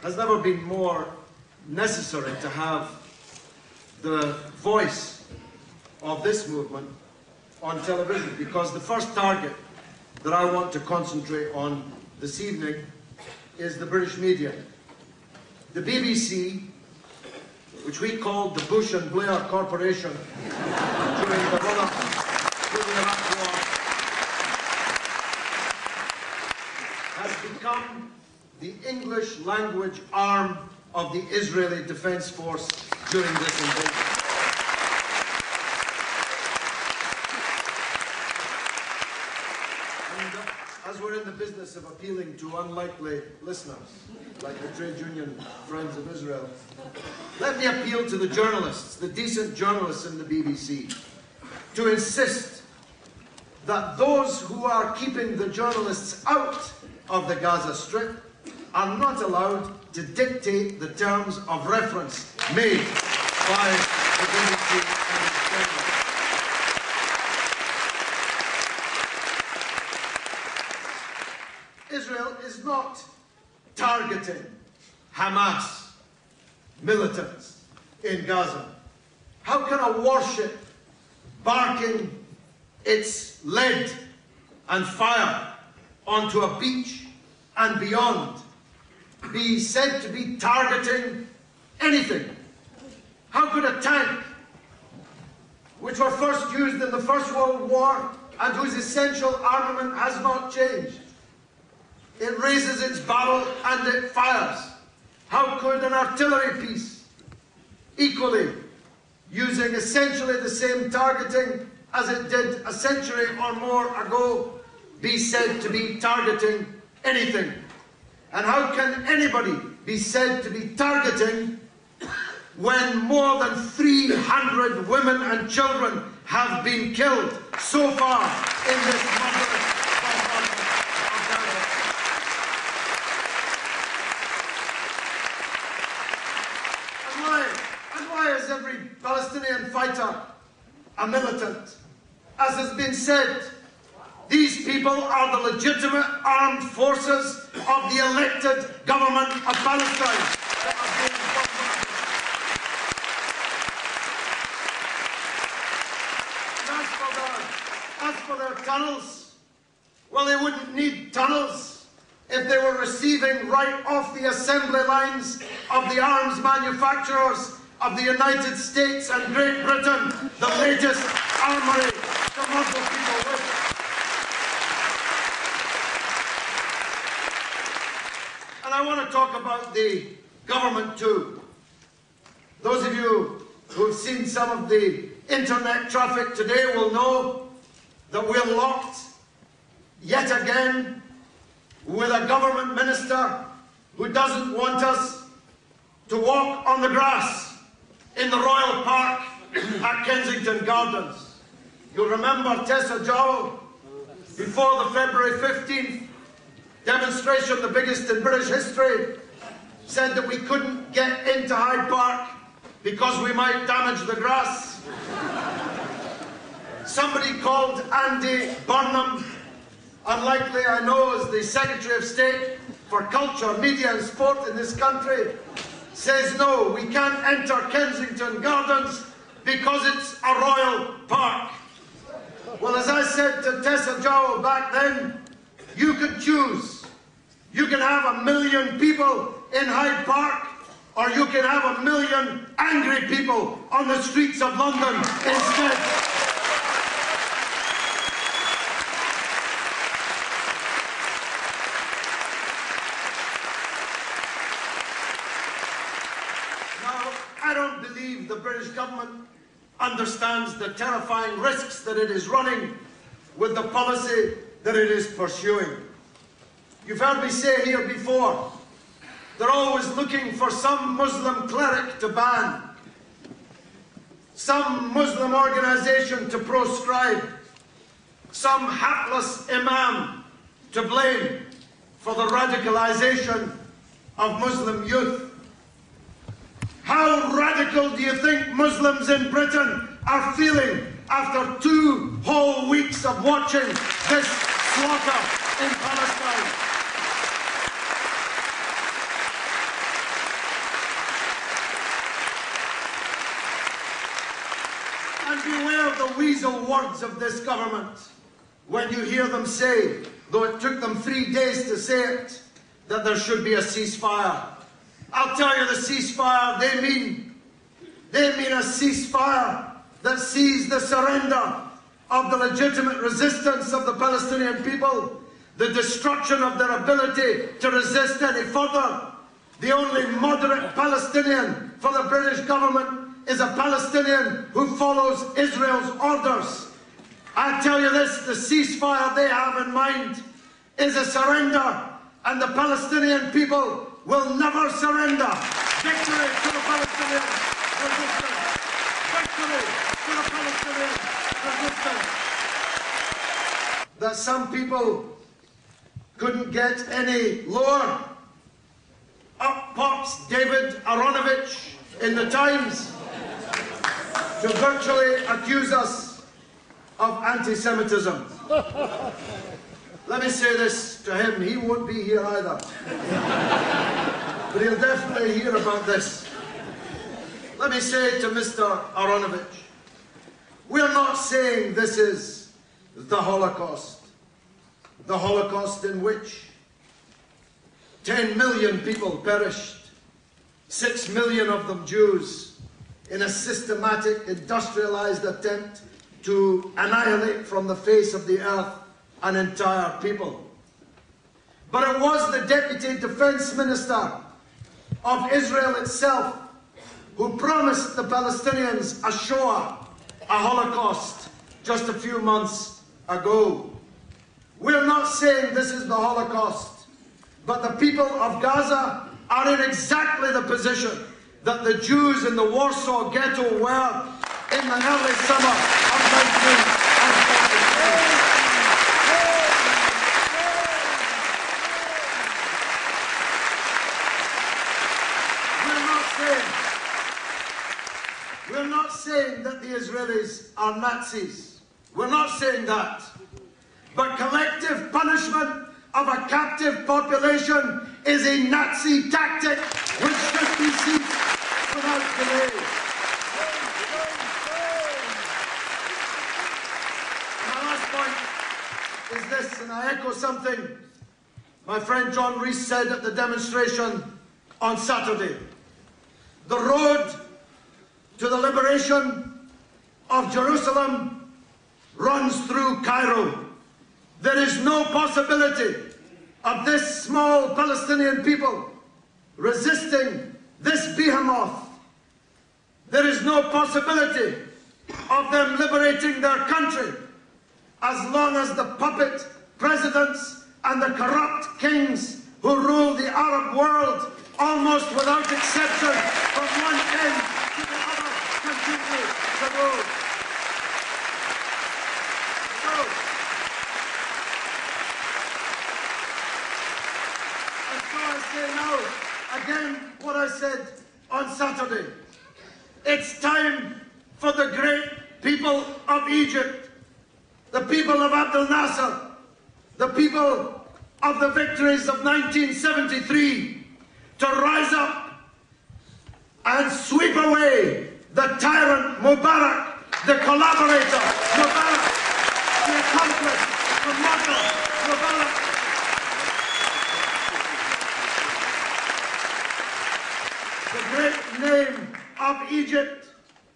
has never been more necessary to have the voice of this movement on television, because the first target that I want to concentrate on this evening is the British media. The BBC, which we called the Bush and Blair Corporation during the run-up to the Iraq War, has become the English language arm of the Israeli Defense Force during this invasion. As we're in the business of appealing to unlikely listeners, like the trade union Friends of Israel, let me appeal to the journalists, the decent journalists in the BBC, to insist that those who are keeping the journalists out of the Gaza Strip are not allowed to dictate the terms of reference made by the BBC and its journalists. Israel is not targeting Hamas militants in Gaza. How can a warship barking its lead and fire onto a beach and beyond be said to be targeting anything? How could a tank, which were first used in the First World War and whose essential armament has not changed, it raises its barrel and it fires. How could an artillery piece, equally using essentially the same targeting as it did a century or more ago, be said to be targeting anything? And how can anybody be said to be targeting when more than 300 women and children have been killed so far in this murderous bombardment of Gaza? And why is every Palestinian fighter a militant? As has been said, these people are the legitimate armed forces of the elected government of Palestine that are being bombarded. And as for their tunnels, well, they wouldn't need tunnels if they were receiving right off the assembly lines of the arms manufacturers of the United States and Great Britain the latest armory to muzzle people with. And I want to talk about the government too. Those of you who've seen some of the internet traffic today will know that we're locked yet again with a government minister who doesn't want us to walk on the grass in the Royal Park at Kensington Gardens. You'll remember Tessa Jowell, before the February 15th demonstration, the biggest in British history, said that we couldn't get into Hyde Park because we might damage the grass. Somebody called Andy Burnham, unlikely I know as the Secretary of State for Culture, Media and Sport in this country, says no, we can't enter Kensington Gardens because it's a royal park. Well, as I said to Tessa Jowell back then, you could choose. You can have 1 million people in Hyde Park, or you can have 1 million angry people on the streets of London instead. Now, I don't believe the British government understands the terrifying risks that it is running with the policy that it is pursuing. You've heard me say here before, they're always looking for some Muslim cleric to ban, some Muslim organization to proscribe, some hapless imam to blame for the radicalization of Muslim youth. How radical do you think Muslims in Britain are feeling after 2 whole weeks of watching this slaughter in Palestine? beware the weasel words of this government when you hear them say, though it took them 3 days to say it, that there should be a ceasefire. I'll tell you, the ceasefire they mean a ceasefire that sees the surrender of the legitimate resistance of the Palestinian people, the destruction of their ability to resist any further. The only moderate Palestinian for the British government is a Palestinian who follows Israel's orders. I tell you this, the ceasefire they have in mind is a surrender, and the Palestinian people will never surrender. Victory to the Palestinian resistance. Victory to the Palestinian resistance. That some people couldn't get any lower. Up pops David Aronovich in the Times to virtually accuse us of anti-Semitism. Let me say this to him, he won't be here either. But he'll definitely hear about this. Let me say to Mr. Aronovich, we're not saying this is the Holocaust in which 10 million people perished, 6 million of them Jews, in a systematic, industrialized attempt to annihilate from the face of the earth an entire people. But it was the Deputy Defense Minister of Israel itself who promised the Palestinians a Shoah, a Holocaust, just a few months ago. We're not saying this is the Holocaust, but the people of Gaza are in exactly the position that the Jews in the Warsaw Ghetto were in the early summer of 1943. We're not saying that the Israelis are Nazis. We're not saying that. But collective punishment of a captive population is a Nazi tactic which should be ceased without delay. My last point is this, and I echo something my friend John Rees said at the demonstration on Saturday. The road to the liberation of Jerusalem runs through Cairo. There is no possibility of this small Palestinian people resisting this behemoth. There is no possibility of them liberating their country as long as the puppet presidents and the corrupt kings who rule the Arab world, almost without exception, from one end to the other, continue to rule. Again, what I said on Saturday. It's time for the great people of Egypt, the people of Abdel Nasser, the people of the victories of 1973, to rise up and sweep away the tyrant Mubarak, the collaborator Mubarak, the accomplice, the martyr Mubarak. The great name of Egypt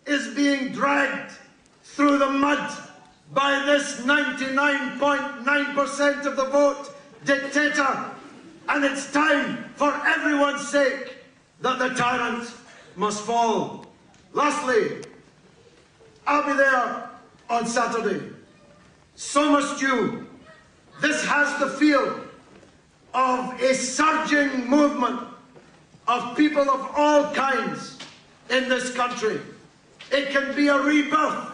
is being dragged through the mud by this 99.9% of the vote dictator, and it's time for everyone's sake that the tyrant must fall. Lastly, I'll be there on Saturday. So must you. This has the feel of a surging movement of people of all kinds in this country. It can be a rebirth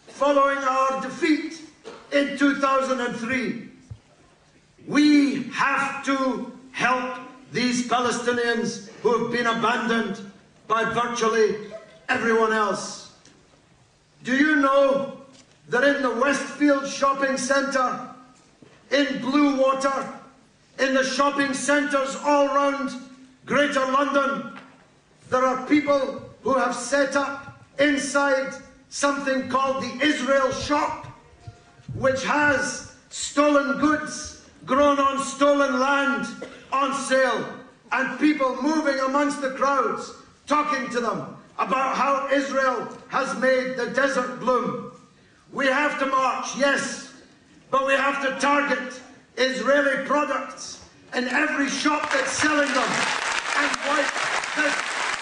following our defeat in 2003. We have to help these Palestinians who have been abandoned by virtually everyone else. Do you know that in the Westfield shopping centre, in Bluewater, in the shopping centres all around Greater London, there are people who have set up inside something called the Israel Shop, which has stolen goods grown on stolen land on sale, and people moving amongst the crowds, talking to them about how Israel has made the desert bloom. We have to march, yes, but we have to target Israeli products in every shop that's selling them and wipe this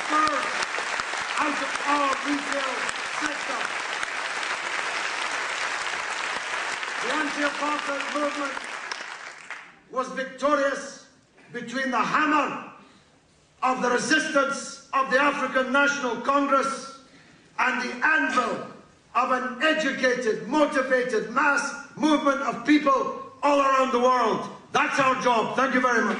fur out of our retail sector. The anti-apartheid movement was victorious between the hammer of the resistance of the African National Congress and the anvil of an educated, motivated mass movement of people all around the world. That's our job. Thank you very much.